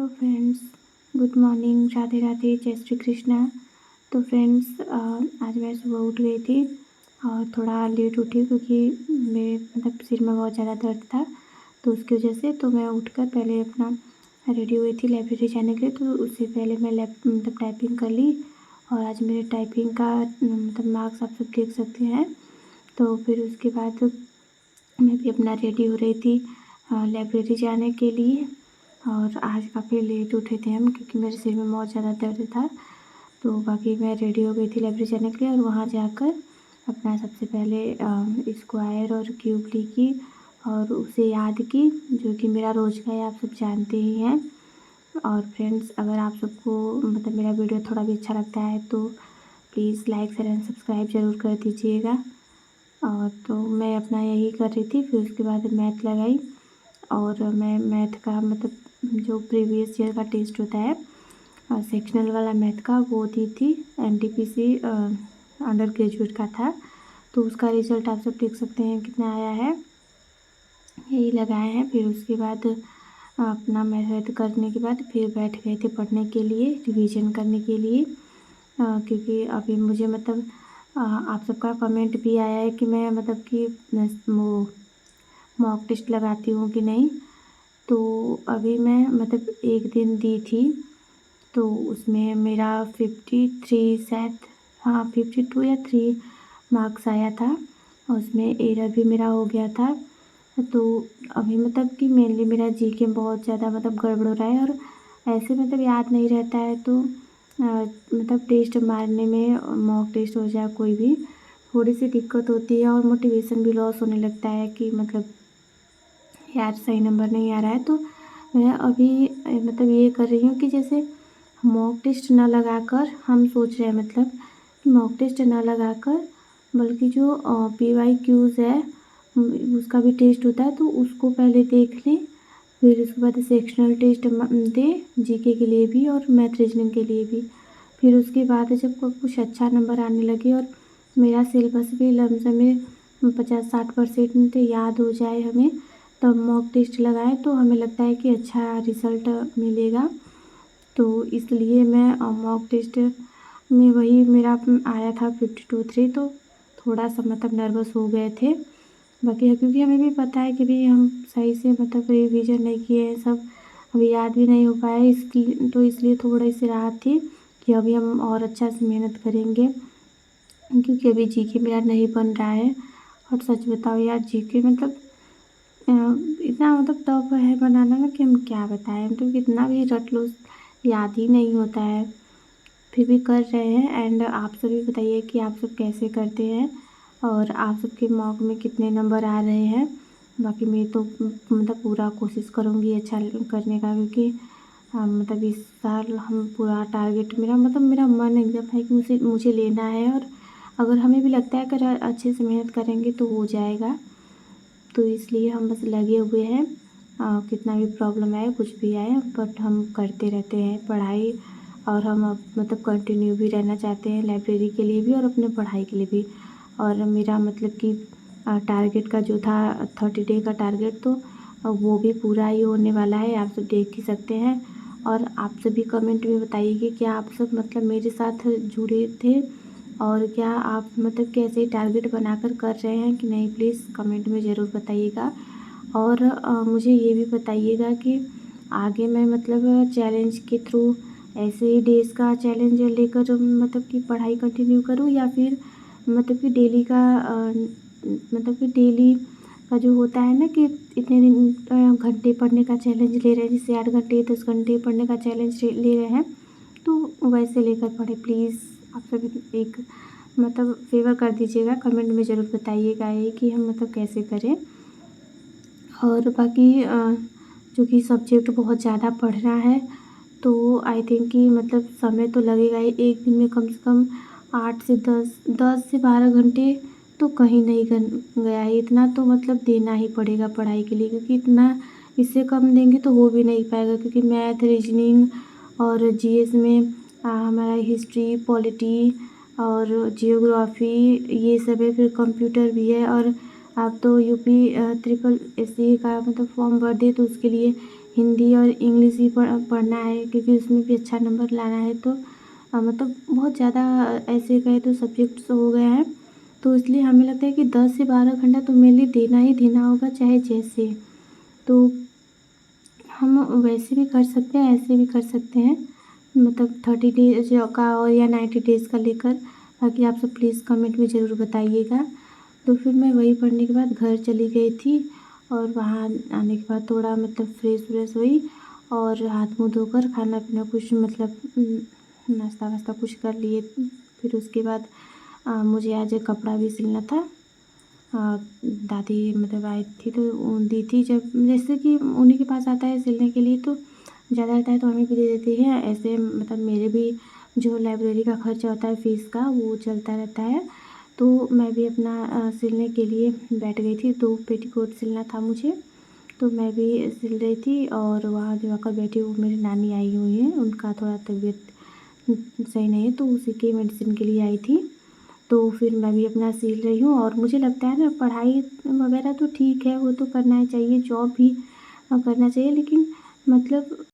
Hello friends, good morning, Radhe Radhe, जय श्री कृष्णा। तो friends, आज मैं सुबह उठ गई थी और थोड़ा लेट उठी क्योंकि मेरे सिर में बहुत ज़्यादा दर्द था। तो उसकी वजह से तो मैं उठकर पहले अपना रेडी हुई थी लाइब्रेरी जाने के लिए। तो उससे पहले मैं टाइपिंग कर ली और आज मेरे टाइपिंग का मार्क्स आप सब देख सकते हैं। तो फिर उसके बाद मैं भी अपना रेडी हो रही थी लाइब्रेरी जाने के लिए। और आज काफ़ी लेट उठे थे हम क्योंकि मेरे सिर में बहुत ज़्यादा दर्द था। तो बाकी मैं रेडी हो गई थी लाइब्रेरी जाने के लिए और वहाँ जाकर अपना सबसे पहले स्क्वायर और क्यूब लिखी और उसे याद की, जो कि मेरा रोज़ का है, आप सब जानते ही हैं। और फ्रेंड्स, अगर आप सबको मेरा वीडियो थोड़ा भी अच्छा लगता है तो please like share and subscribe ज़रूर कर दीजिएगा। और तो मैं अपना यही कर रही थी। फिर उसके बाद मैथ लगाई और मैं मैथ का जो प्रीवियस ईयर का टेस्ट होता है सेक्शनल वाला मैथ का, वो दी थी। एनटीपीसी अंडर ग्रेजुएट का था। तो उसका रिज़ल्ट आप सब देख सकते हैं कितना आया है, यही लगाए हैं। फिर उसके बाद अपना मैथ करने के बाद फिर बैठ गए थे पढ़ने के लिए, रिवीजन करने के लिए। क्योंकि अभी मुझे आप सबका कमेंट भी आया है कि मैं कि वो मॉक टेस्ट लगाती हूँ कि नहीं। तो अभी मैं एक दिन दी थी तो उसमें मेरा 53 शायद, हाँ 52 या 3 मार्क्स आया था। उसमें एरर भी मेरा हो गया था। तो अभी कि मेनली मेरा जीके बहुत ज़्यादा गड़बड़ हो रहा है और ऐसे याद नहीं रहता है। तो टेस्ट मारने में, मॉक टेस्ट हो जाए कोई भी, थोड़ी सी दिक्कत होती है और मोटिवेशन भी लॉस होने लगता है कि यार सही नंबर नहीं आ रहा है। तो मैं अभी ये कर रही हूँ कि जैसे मॉक टेस्ट ना लगाकर हम सोच रहे हैं मॉक टेस्ट ना लगाकर, बल्कि जो PYQs है उसका भी टेस्ट होता है तो उसको पहले देख लें। फिर उसके बाद सेक्शनल टेस्ट दें जीके के लिए भी और मैथ रीजनिंग के लिए भी। फिर उसके बाद जब कुछ अच्छा नंबर आने लगे और मेरा सिलेबस भी लमसम में 50-60% याद हो जाए हमें, तब मॉक टेस्ट लगाएं तो हमें लगता है कि अच्छा रिज़ल्ट मिलेगा। तो इसलिए मैं मॉक टेस्ट में वही मेरा आया था 52-3। तो थोड़ा सा नर्वस हो गए थे। बाकी है क्योंकि हमें भी पता है कि भी हम सही से रिवीजन नहीं किए हैं, सब अभी याद भी नहीं हो पाया। इसलिए थोड़ी सी राहत थी कि अभी हम और अच्छा से मेहनत करेंगे, क्योंकि अभी जीके मेरा नहीं बन रहा है। और सच बताओ यार, जीके इतना टफ है बनाना ना कि हम क्या बताएं। कितना भी रट लो याद ही नहीं होता है, फिर भी कर रहे हैं। एंड आप सभी बताइए कि आप सब कैसे करते हैं और आप सबके मॉक में कितने नंबर आ रहे हैं। बाकी मैं तो पूरा कोशिश करूँगी अच्छा करने का, क्योंकि इस साल हम पूरा टारगेट, मेरा मन एकदम है कि मुझे लेना है। और अगर हमें भी लगता है अगर अच्छे से मेहनत करेंगे तो हो जाएगा। तो इसलिए हम बस लगे हुए हैं। कितना भी प्रॉब्लम आए, कुछ भी आए, बट हम करते रहते हैं पढ़ाई। और हम अब कंटिन्यू भी रहना चाहते हैं लाइब्रेरी के लिए भी और अपने पढ़ाई के लिए भी। और मेरा कि टारगेट का जो था 30 डे का टारगेट, तो वो भी पूरा ही होने वाला है, आप सब देख ही सकते हैं। और आप सभी कमेंट में बताइए कि क्या आप सब मेरे साथ जुड़े थे और क्या आप कैसे टारगेट बनाकर कर रहे हैं कि नहीं, प्लीज़ कमेंट में ज़रूर बताइएगा। और मुझे ये भी बताइएगा कि आगे मैं चैलेंज के थ्रू ऐसे ही डेज़ का चैलेंज लेकर कि पढ़ाई कंटिन्यू करूँ, या फिर कि डेली का कि डेली का जो होता है ना कि इतने दिन घंटे पढ़ने का चैलेंज ले रहे हैं, जैसे 8 घंटे 10 घंटे पढ़ने का चैलेंज ले रहे हैं, तो वैसे लेकर पढ़े। प्लीज़ आप सभी एक फेवर कर दीजिएगा, कमेंट में ज़रूर बताइएगा ये कि हम कैसे करें। और बाकी जो कि सब्जेक्ट बहुत ज़्यादा पढ़ना है, तो आई थिंक कि समय तो लगेगा ही। एक दिन में कम से कम 8 से 10 से 12 घंटे तो कहीं नहीं गया है। इतना तो देना ही पड़ेगा पढ़ाई के लिए, क्योंकि इतना इससे कम देंगे तो हो भी नहीं पाएगा। क्योंकि मैथ, रीजनिंग और जीएस में हमारा हिस्ट्री, पॉलिटी और जियोग्राफी ये सब है। फिर कंप्यूटर भी है। और आप तो यूपी SSC का फॉर्म भर दिए तो उसके लिए हिंदी और इंग्लिश ही पढ़ना है, क्योंकि उसमें भी अच्छा नंबर लाना है। तो मतलब बहुत ज़्यादा ऐसे कहें तो सब्जेक्ट्स हो गए हैं, तो इसलिए हमें लगता है कि 10 से 12 घंटा तो मेरे लिए देना ही देना होगा, चाहे जैसे। तो हम वैसे भी कर सकते हैं, ऐसे भी कर सकते हैं, मतलब 30 डेज़ का और या 90 डेज़ का लेकर। बाकी आप सब प्लीज़ कमेंट में ज़रूर बताइएगा। तो फिर मैं वही पढ़ने के बाद घर चली गई थी, और वहाँ आने के बाद थोड़ा मतलब फ्रेश हुई, और हाथ मुँह धोकर खाना पीना कुछ मतलब नाश्ता वास्ता कुछ कर लिए। फिर उसके बाद मुझे आज कपड़ा भी सिलना था। दादी मतलब आई थी तो दी थी, जब जैसे कि उन्हीं के पास आता है सिलने के लिए, तो ज़्यादा रहता है तो हमें भी दे देती है। ऐसे मतलब मेरे भी जो लाइब्रेरी का खर्चा होता है फ़ीस का, वो चलता रहता है। तो मैं भी अपना सिलने के लिए बैठ गई थी, तो पेटीकोट सिलना था मुझे। तो मैं भी सिल रही थी, और वहाँ जो आकर बैठी वो मेरी नानी आई हुई है, उनका थोड़ा तबीयत सही नहीं है, तो उसी के मेडिसिन के लिए आई थी। तो फिर मैं भी अपना सिल रही हूँ, और मुझे लगता है ना, पढ़ाई वगैरह तो ठीक है, वो तो करना ही चाहिए, जॉब भी करना चाहिए, लेकिन मतलब